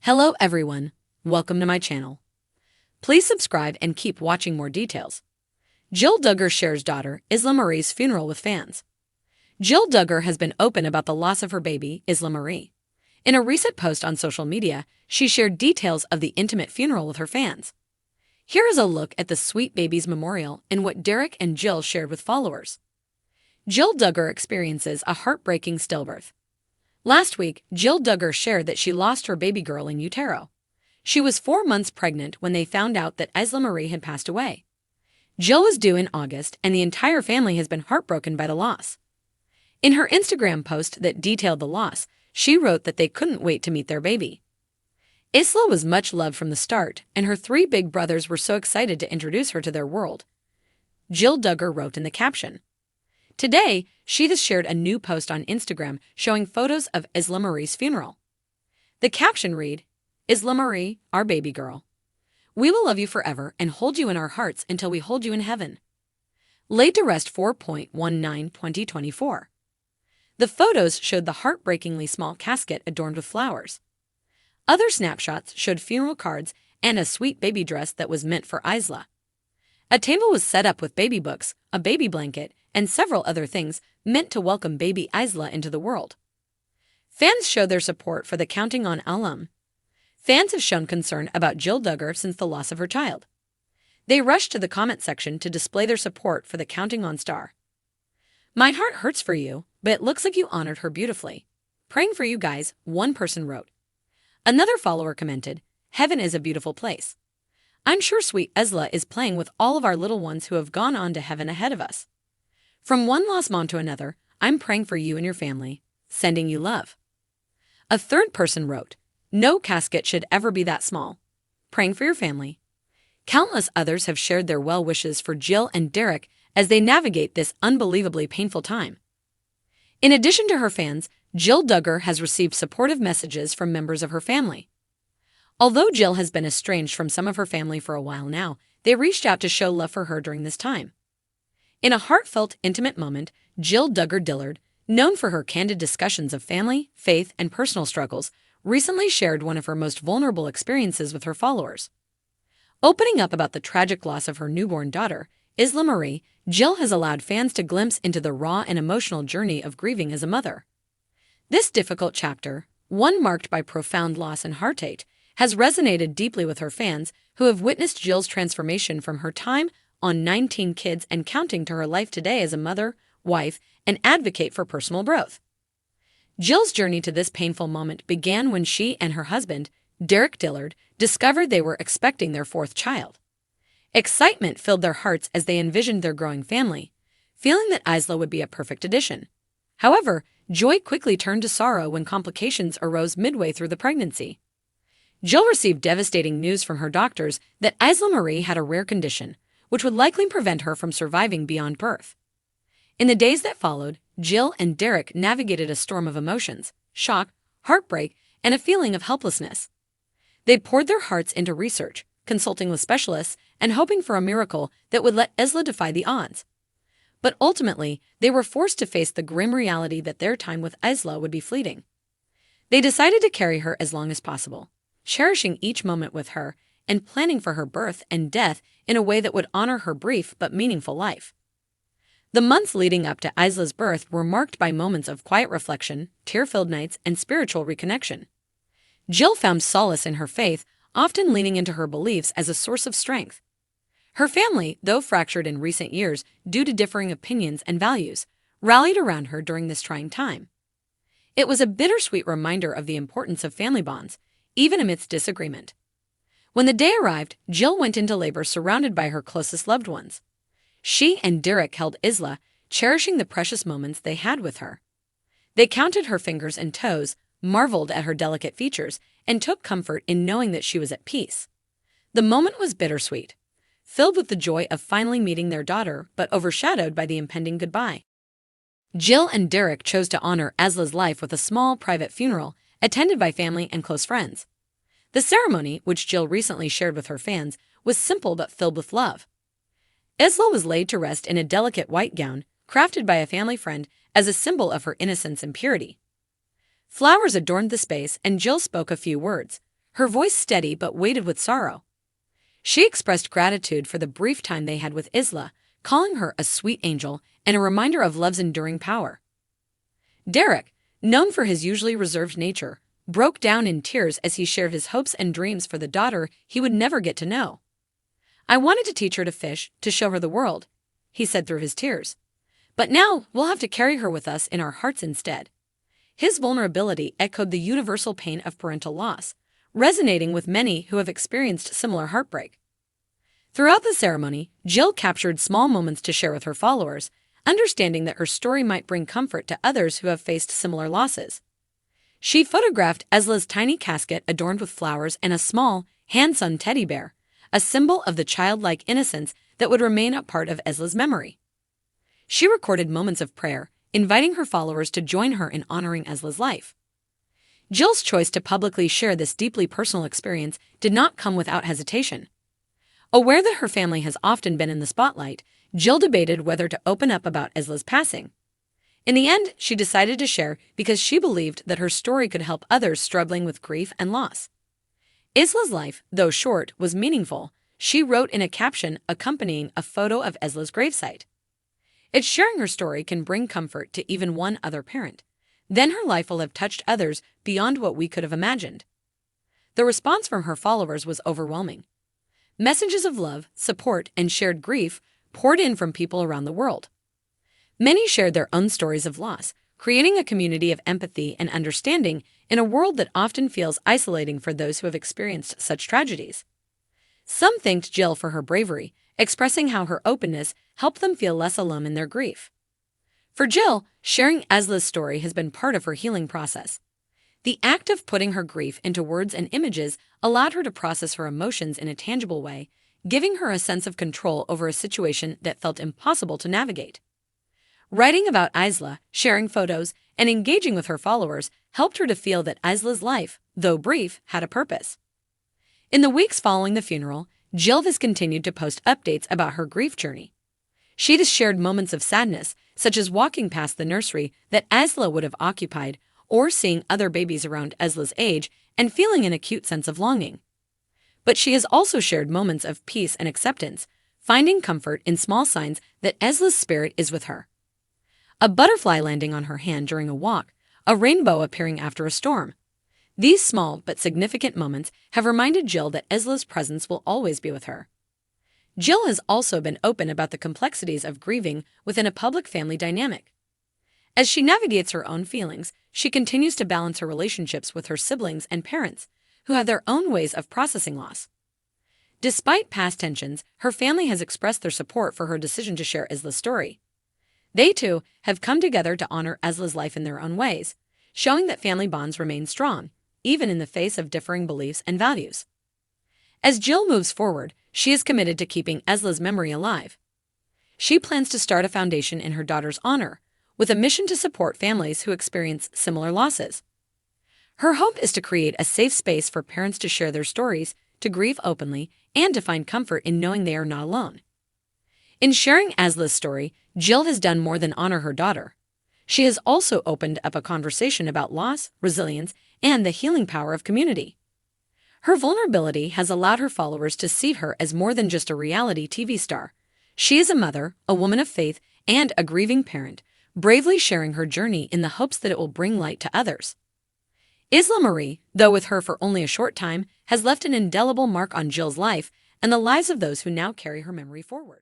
Hello everyone, welcome to my channel. Please subscribe and keep watching more details. Jill Duggar shares daughter Isla Marie's funeral with fans. Jill Duggar has been open about the loss of her baby, Isla Marie. In a recent post on social media, she shared details of the intimate funeral with her fans. Here is a look at the sweet baby's memorial and what Derek and Jill shared with followers. Jill Duggar experiences a heartbreaking stillbirth. Last week, Jill Duggar shared that she lost her baby girl in utero. She was 4 months pregnant when they found out that Isla Marie had passed away. Jill was due in August, and the entire family has been heartbroken by the loss. In her Instagram post that detailed the loss, she wrote that they couldn't wait to meet their baby. Isla was much loved from the start, and her 3 big brothers were so excited to introduce her to their world. Jill Duggar wrote in the caption. Today, she has shared a new post on Instagram showing photos of Isla Marie's funeral. The caption read, "Isla Marie, our baby girl. We will love you forever and hold you in our hearts until we hold you in heaven. Laid to rest 4.19/2024. The photos showed the heartbreakingly small casket adorned with flowers. Other snapshots showed funeral cards and a sweet baby dress that was meant for Isla. A table was set up with baby books, a baby blanket, and several other things meant to welcome baby Isla into the world. Fans showed their support for the Counting On alum. Fans have shown concern about Jill Duggar since the loss of her child. They rushed to the comment section to display their support for the Counting On star. My heart hurts for you, but it looks like you honored her beautifully. Praying for you guys, one person wrote. Another follower commented, Heaven is a beautiful place. I'm sure sweet Isla is playing with all of our little ones who have gone on to heaven ahead of us. From one lost mom to another, I'm praying for you and your family, sending you love. A third person wrote, No casket should ever be that small. Praying for your family. Countless others have shared their well wishes for Jill and Derek as they navigate this unbelievably painful time. In addition to her fans, Jill Duggar has received supportive messages from members of her family. Although Jill has been estranged from some of her family for a while now, they reached out to show love for her during this time. In a heartfelt, intimate moment, Jill Duggar Dillard, known for her candid discussions of family, faith, and personal struggles, recently shared one of her most vulnerable experiences with her followers. Opening up about the tragic loss of her newborn daughter, Isla Marie, Jill has allowed fans to glimpse into the raw and emotional journey of grieving as a mother. This difficult chapter, one marked by profound loss and heartache, has resonated deeply with her fans who have witnessed Jill's transformation from her time on 19 kids and counting to her life today as a mother, wife, and advocate for personal growth. Jill's journey to this painful moment began when she and her husband, Derek Dillard, discovered they were expecting their 4th child. Excitement filled their hearts as they envisioned their growing family, feeling that Isla would be a perfect addition. However, joy quickly turned to sorrow when complications arose midway through the pregnancy. Jill received devastating news from her doctors that Isla Marie had a rare condition, which would likely prevent her from surviving beyond birth. In the days that followed, Jill and Derek navigated a storm of emotions, shock, heartbreak, and a feeling of helplessness. They poured their hearts into research, consulting with specialists, and hoping for a miracle that would let Isla defy the odds. But ultimately, they were forced to face the grim reality that their time with Isla would be fleeting. They decided to carry her as long as possible, cherishing each moment with her and planning for her birth and death in a way that would honor her brief but meaningful life. The months leading up to Isla's birth were marked by moments of quiet reflection, tear-filled nights, and spiritual reconnection. Jill found solace in her faith, often leaning into her beliefs as a source of strength. Her family, though fractured in recent years due to differing opinions and values, rallied around her during this trying time. It was a bittersweet reminder of the importance of family bonds, even amidst disagreement. When the day arrived, Jill went into labor surrounded by her closest loved ones. She and Derek held Isla, cherishing the precious moments they had with her. They counted her fingers and toes, marveled at her delicate features, and took comfort in knowing that she was at peace. The moment was bittersweet, filled with the joy of finally meeting their daughter, but overshadowed by the impending goodbye. Jill and Derek chose to honor Isla's life with a small, private funeral, attended by family and close friends. The ceremony, which Jill recently shared with her fans, was simple but filled with love. Isla was laid to rest in a delicate white gown, crafted by a family friend as a symbol of her innocence and purity. Flowers adorned the space, and Jill spoke a few words, her voice steady but weighted with sorrow. She expressed gratitude for the brief time they had with Isla, calling her a sweet angel and a reminder of love's enduring power. Derek, known for his usually reserved nature, broke down in tears as he shared his hopes and dreams for the daughter he would never get to know. "I wanted to teach her to fish, to show her the world," he said through his tears. "But now we'll have to carry her with us in our hearts instead." His vulnerability echoed the universal pain of parental loss, resonating with many who have experienced similar heartbreak. Throughout the ceremony, Jill captured small moments to share with her followers, understanding that her story might bring comfort to others who have faced similar losses. She photographed Isla's tiny casket adorned with flowers and a small, hand-sewn teddy bear, a symbol of the childlike innocence that would remain a part of Isla's memory. She recorded moments of prayer, inviting her followers to join her in honoring Isla's life. Jill's choice to publicly share this deeply personal experience did not come without hesitation. Aware that her family has often been in the spotlight, Jill debated whether to open up about Isla's passing. In the end, she decided to share because she believed that her story could help others struggling with grief and loss. Isla's life, though short, was meaningful, she wrote in a caption accompanying a photo of Isla's gravesite. If sharing her story can bring comfort to even one other parent, then her life will have touched others beyond what we could have imagined. The response from her followers was overwhelming. Messages of love, support, and shared grief poured in from people around the world. Many shared their own stories of loss, creating a community of empathy and understanding in a world that often feels isolating for those who have experienced such tragedies. Some thanked Jill for her bravery, expressing how her openness helped them feel less alone in their grief. For Jill, sharing Isla's story has been part of her healing process. The act of putting her grief into words and images allowed her to process her emotions in a tangible way, giving her a sense of control over a situation that felt impossible to navigate. Writing about Isla, sharing photos, and engaging with her followers helped her to feel that Isla's life, though brief, had a purpose. In the weeks following the funeral, Jill has continued to post updates about her grief journey. She has shared moments of sadness, such as walking past the nursery that Isla would have occupied, or seeing other babies around Isla's age and feeling an acute sense of longing. But she has also shared moments of peace and acceptance, finding comfort in small signs that Isla's spirit is with her. A butterfly landing on her hand during a walk, a rainbow appearing after a storm. These small but significant moments have reminded Jill that Isla's presence will always be with her. Jill has also been open about the complexities of grieving within a public family dynamic. As she navigates her own feelings, she continues to balance her relationships with her siblings and parents, who have their own ways of processing loss. Despite past tensions, her family has expressed their support for her decision to share Isla's story. They, too, have come together to honor Isla's life in their own ways, showing that family bonds remain strong, even in the face of differing beliefs and values. As Jill moves forward, she is committed to keeping Isla's memory alive. She plans to start a foundation in her daughter's honor, with a mission to support families who experience similar losses. Her hope is to create a safe space for parents to share their stories, to grieve openly, and to find comfort in knowing they are not alone. In sharing Isla's story, Jill has done more than honor her daughter. She has also opened up a conversation about loss, resilience, and the healing power of community. Her vulnerability has allowed her followers to see her as more than just a reality TV star. She is a mother, a woman of faith, and a grieving parent, bravely sharing her journey in the hopes that it will bring light to others. Isla Marie, though with her for only a short time, has left an indelible mark on Jill's life and the lives of those who now carry her memory forward.